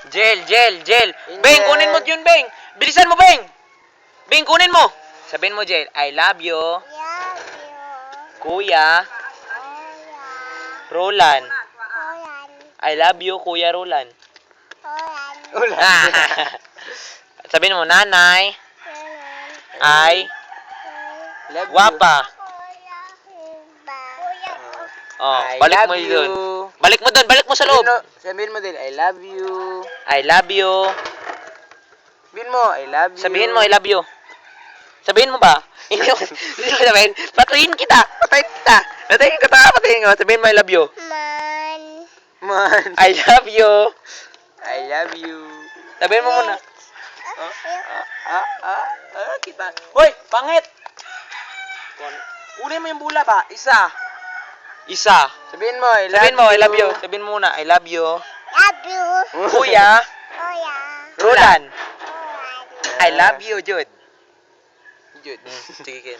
Jel. Beng, kunin mo yun, Beng. Bilisan mo, Beng. Beng, kunin mo. Sabihin mo, Jel, I love you. Kuya. Roland. I love you, Kuya Roland. Sabihin mo, nanay. Ay. Guwapa. Oh, balik mo yun. Balik mo sa loob. Sabihin mo din, I love you. I love you. Sabihin mo, I love you. Sabihin mo, I love you. Sabihin mo ba? Hindi mo sabihin. Patayin kita. Patayin ko. Sabihin mo, I love you. Man. I love you. I love you. Sabihin mo muna. Kita. Hoy, pangit. Kunin mo yung bula ba? Isa. Sabihin mo, I love you. Sabihin mo muna, I love you. Kuya. Roland. I love you, Jude. Jude. Sige, Ken.